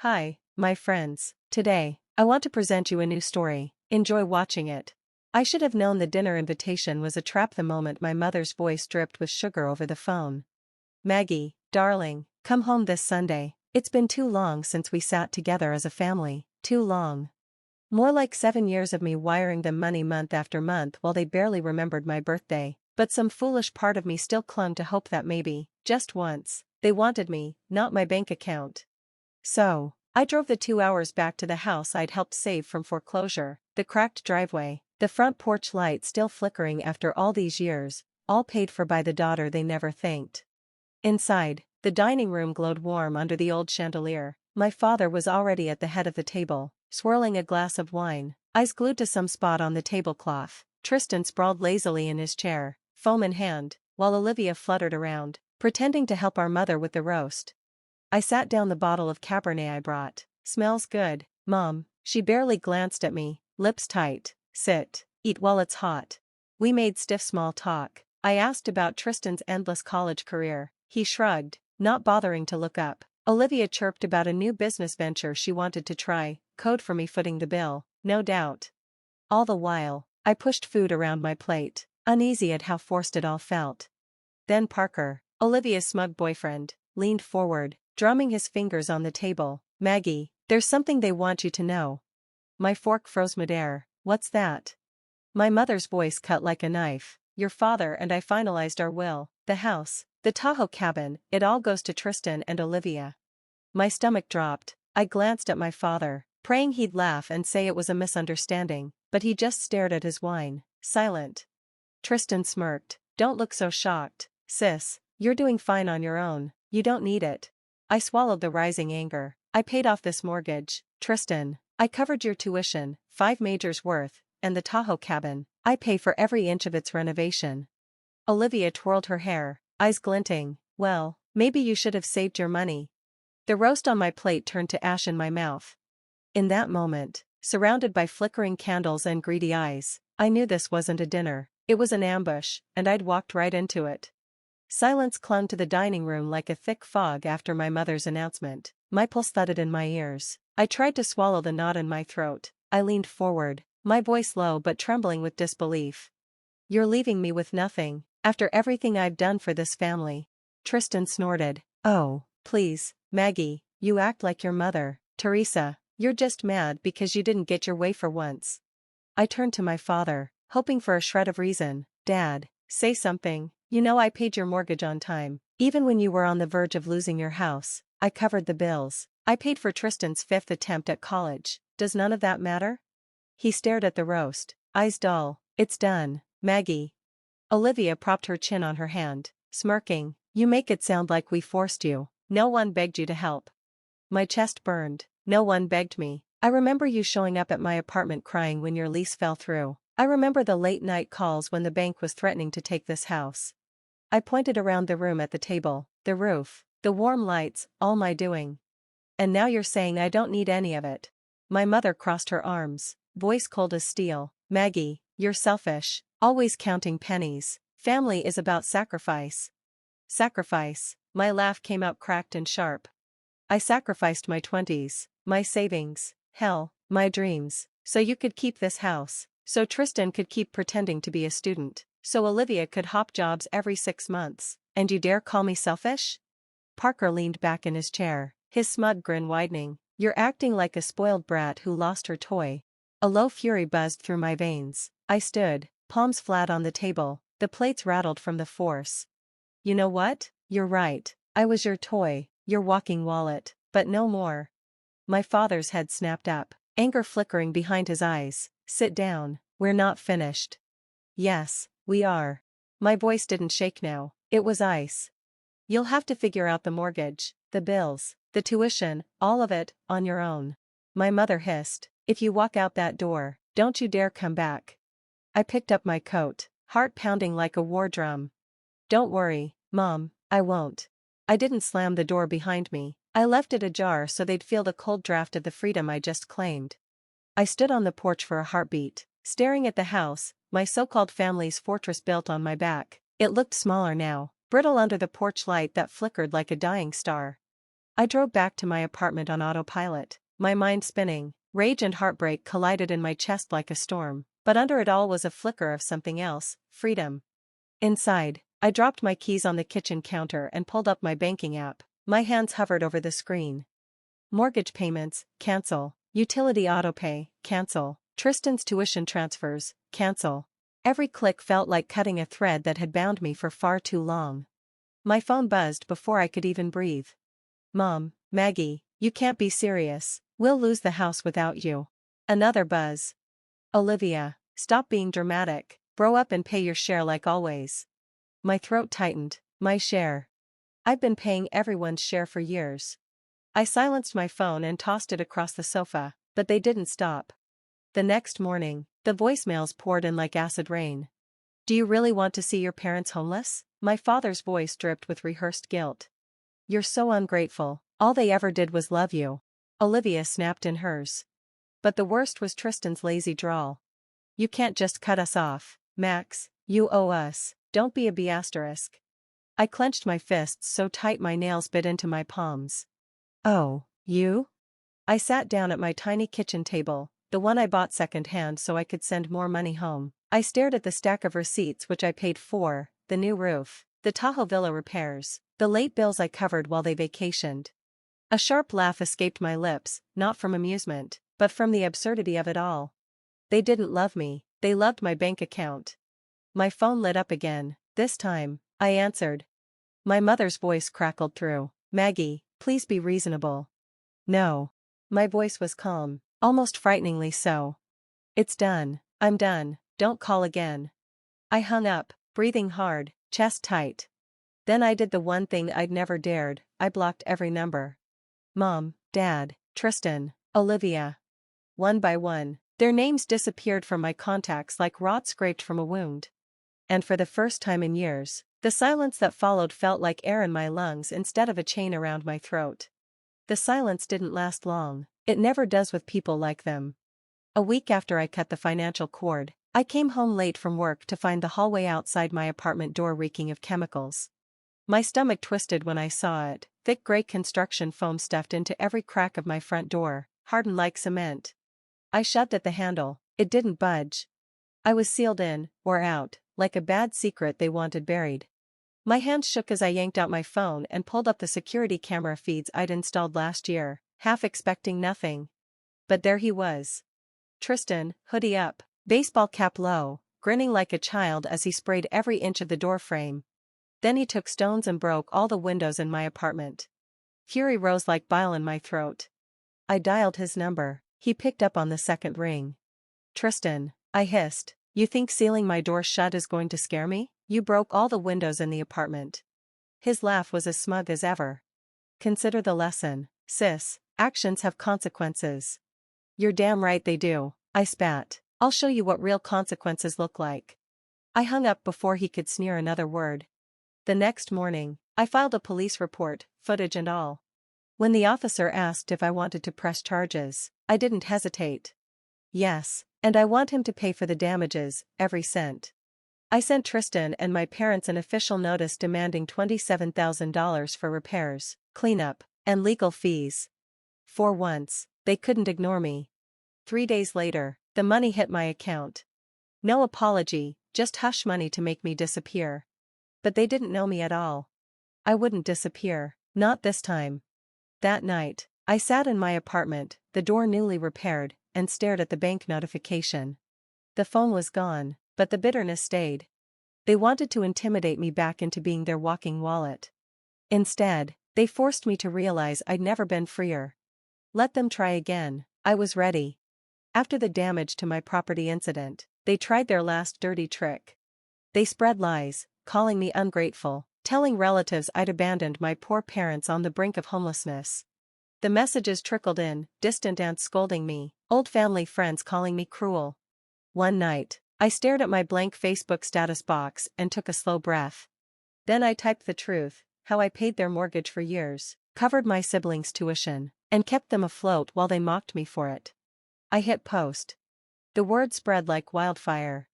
Hi, my friends. Today, I want to present you a new story. Enjoy watching it. I should have known the dinner invitation was a trap the moment my mother's voice dripped with sugar over the phone. Maggie, darling, come home this Sunday. It's been too long since we sat together as a family, too long. More like 7 years of me wiring them money month after month while they barely remembered my birthday, but some foolish part of me still clung to hope that maybe, just once, they wanted me, not my bank account. So, I drove the 2 hours back to the house I'd helped save from foreclosure, the cracked driveway, the front porch light still flickering after all these years, all paid for by the daughter they never thanked. Inside, the dining room glowed warm under the old chandelier. My father was already at the head of the table, swirling a glass of wine, eyes glued to some spot on the tablecloth. Tristan sprawled lazily in his chair, foam in hand, while Olivia fluttered around, pretending to help our mother with the roast. I sat down the bottle of Cabernet I brought. Smells good, Mom. She barely glanced at me, lips tight. Sit, eat while it's hot. We made stiff small talk. I asked about Tristan's endless college career. He shrugged, not bothering to look up. Olivia chirped about a new business venture she wanted to try, code for me footing the bill, no doubt. All the while, I pushed food around my plate, uneasy at how forced it all felt. Then Parker, Olivia's smug boyfriend, leaned forward, drumming his fingers on the table. Maggie, there's something they want you to know. My fork froze midair. What's that? My mother's voice cut like a knife. Your father and I finalized our will, the house, the Tahoe cabin, it all goes to Tristan and Olivia. My stomach dropped. I glanced at my father, praying he'd laugh and say it was a misunderstanding, but he just stared at his wine, silent. Tristan smirked. Don't look so shocked, sis, you're doing fine on your own, you don't need it. I swallowed the rising anger. I paid off this mortgage, Tristan. I covered your tuition, 5 majors worth, and the Tahoe cabin. I pay for every inch of its renovation. Olivia twirled her hair, eyes glinting. Well, maybe you should have saved your money. The roast on my plate turned to ash in my mouth. In that moment, surrounded by flickering candles and greedy eyes, I knew this wasn't a dinner. It was an ambush, and I'd walked right into it. Silence clung to the dining room like a thick fog after my mother's announcement. My pulse thudded in my ears. I tried to swallow the knot in my throat. I leaned forward, my voice low but trembling with disbelief. You're leaving me with nothing, after everything I've done for this family. Tristan snorted. Oh, please, Maggie, you act like your mother. Teresa, you're just mad because you didn't get your way for once. I turned to my father, hoping for a shred of reason. Dad, say something. You know I paid your mortgage on time. Even when you were on the verge of losing your house, I covered the bills. I paid for Tristan's 5th attempt at college. Does none of that matter? He stared at the roast, eyes dull. It's done, Maggie. Olivia propped her chin on her hand, smirking. You make it sound like we forced you. No one begged you to help. My chest burned. No one begged me. I remember you showing up at my apartment crying when your lease fell through. I remember the late-night calls when the bank was threatening to take this house. I pointed around the room at the table, the roof, the warm lights, all my doing. And now you're saying I don't need any of it. My mother crossed her arms, voice cold as steel. Maggie, you're selfish, always counting pennies. Family is about sacrifice. Sacrifice. My laugh came out cracked and sharp. I sacrificed my 20s, my savings, hell, my dreams, so you could keep this house, so Tristan could keep pretending to be a student, so Olivia could hop jobs every 6 months, and you dare call me selfish? Parker leaned back in his chair, his smug grin widening. You're acting like a spoiled brat who lost her toy. A low fury buzzed through my veins. I stood, palms flat on the table, the plates rattled from the force. You know what? You're right. I was your toy, your walking wallet, but no more. My father's head snapped up, anger flickering behind his eyes. Sit down, we're not finished. Yes, we are. My voice didn't shake now, it was ice. You'll have to figure out the mortgage, the bills, the tuition, all of it, on your own. My mother hissed. If you walk out that door, don't you dare come back. I picked up my coat, heart pounding like a war drum. Don't worry, Mom, I won't. I didn't slam the door behind me. I left it ajar so they'd feel the cold draft of the freedom I just claimed. I stood on the porch for a heartbeat, staring at the house, my so-called family's fortress built on my back. It looked smaller now, brittle under the porch light that flickered like a dying star. I drove back to my apartment on autopilot, my mind spinning. Rage and heartbreak collided in my chest like a storm, but under it all was a flicker of something else: freedom. Inside, I dropped my keys on the kitchen counter and pulled up my banking app. My hands hovered over the screen. Mortgage payments, cancel. Utility autopay, cancel. Tristan's tuition transfers, cancel. Every click felt like cutting a thread that had bound me for far too long. My phone buzzed before I could even breathe. Mom, Maggie, you can't be serious. We'll lose the house without you. Another buzz. Olivia, stop being dramatic. Grow up and pay your share like always. My throat tightened. My share. I've been paying everyone's share for years. I silenced my phone and tossed it across the sofa, but they didn't stop. The next morning, the voicemails poured in like acid rain. Do you really want to see your parents homeless? My father's voice dripped with rehearsed guilt. You're so ungrateful. All they ever did was love you. Olivia snapped in hers. But the worst was Tristan's lazy drawl. You can't just cut us off, Max. You owe us. Don't be a B***. I clenched my fists so tight my nails bit into my palms. Oh, you? I sat down at my tiny kitchen table, the one I bought secondhand so I could send more money home. I stared at the stack of receipts which I paid for: the new roof, the Tahoe Villa repairs, the late bills I covered while they vacationed. A sharp laugh escaped my lips, not from amusement, but from the absurdity of it all. They didn't love me, they loved my bank account. My phone lit up again. This time, I answered. My mother's voice crackled through. Maggie, please be reasonable. No. My voice was calm, almost frighteningly so. It's done. I'm done. Don't call again. I hung up, breathing hard, chest tight. Then I did the one thing I'd never dared: I blocked every number. Mom, Dad, Tristan, Olivia. One by one, their names disappeared from my contacts like rot scraped from a wound. And for the first time in years, the silence that followed felt like air in my lungs instead of a chain around my throat. The silence didn't last long. It never does with people like them. A week after I cut the financial cord, I came home late from work to find the hallway outside my apartment door reeking of chemicals. My stomach twisted when I saw it: thick gray construction foam stuffed into every crack of my front door, hardened like cement. I shoved at the handle. It didn't budge. I was sealed in, or out, like a bad secret they wanted buried. My hands shook as I yanked out my phone and pulled up the security camera feeds I'd installed last year, half expecting nothing. But there he was. Tristan, hoodie up, baseball cap low, grinning like a child as he sprayed every inch of the doorframe. Then he took stones and broke all the windows in my apartment. Fury rose like bile in my throat. I dialed his number. He picked up on the second ring. Tristan, I hissed, you think sealing my door shut is going to scare me? You broke all the windows in the apartment. His laugh was as smug as ever. Consider the lesson, sis. Actions have consequences. You're damn right they do, I spat. I'll show you what real consequences look like. I hung up before he could sneer another word. The next morning, I filed a police report, footage and all. When the officer asked if I wanted to press charges, I didn't hesitate. Yes, and I want him to pay for the damages, every cent. I sent Tristan and my parents an official notice demanding $27,000 for repairs, cleanup, and legal fees. For once, they couldn't ignore me. 3 days later, the money hit my account. No apology, just hush money to make me disappear. But they didn't know me at all. I wouldn't disappear, not this time. That night, I sat in my apartment, the door newly repaired, and stared at the bank notification. The phone was gone, but the bitterness stayed. They wanted to intimidate me back into being their walking wallet. Instead, they forced me to realize I'd never been freer. Let them try again. I was ready. After the damage to my property incident, they tried their last dirty trick. They spread lies, calling me ungrateful, telling relatives I'd abandoned my poor parents on the brink of homelessness. The messages trickled in, distant aunts scolding me, old family friends calling me cruel. One night, I stared at my blank Facebook status box and took a slow breath. Then I typed the truth: how I paid their mortgage for years, covered my siblings' tuition, and kept them afloat while they mocked me for it. I hit post. The word spread like wildfire.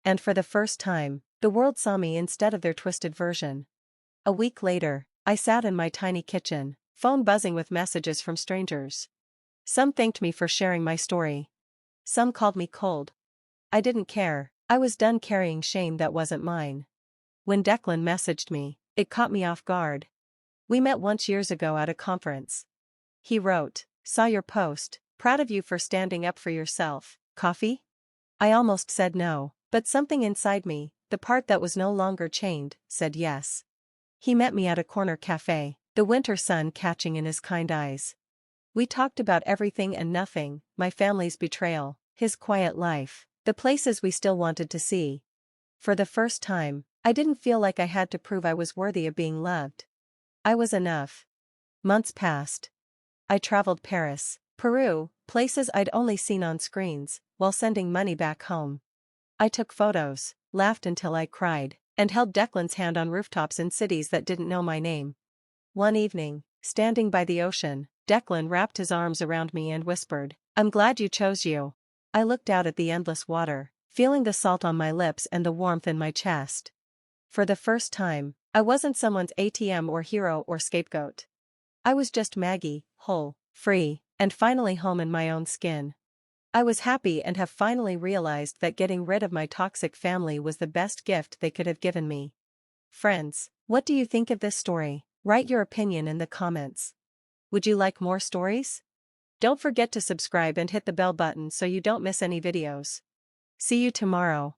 And for the first time, the world saw me instead of their twisted version. A week later, I sat in my tiny kitchen, Phone buzzing with messages from strangers. Some thanked me for sharing my story. Some called me cold. I didn't care. I was done carrying shame that wasn't mine. When Declan messaged me, it caught me off guard. We met once years ago at a conference. He wrote, "Saw your post, proud of you for standing up for yourself. Coffee?" I almost said no, but something inside me, the part that was no longer chained, said yes. He met me at a corner cafe, the winter sun catching in his kind eyes. We talked about everything and nothing, my family's betrayal, his quiet life, the places we still wanted to see. For the first time, I didn't feel like I had to prove I was worthy of being loved. I was enough. Months passed. I traveled Paris, Peru, places I'd only seen on screens, while sending money back home. I took photos, laughed until I cried, and held Declan's hand on rooftops in cities that didn't know my name. One evening, standing by the ocean, Declan wrapped his arms around me and whispered, "I'm glad you chose you." I looked out at the endless water, feeling the salt on my lips and the warmth in my chest. For the first time, I wasn't someone's ATM or hero or scapegoat. I was just Maggie, whole, free, and finally home in my own skin. I was happy and have finally realized that getting rid of my toxic family was the best gift they could have given me. Friends, what do you think of this story? Write your opinion in the comments. Would you like more stories? Don't forget to subscribe and hit the bell button so you don't miss any videos. See you tomorrow.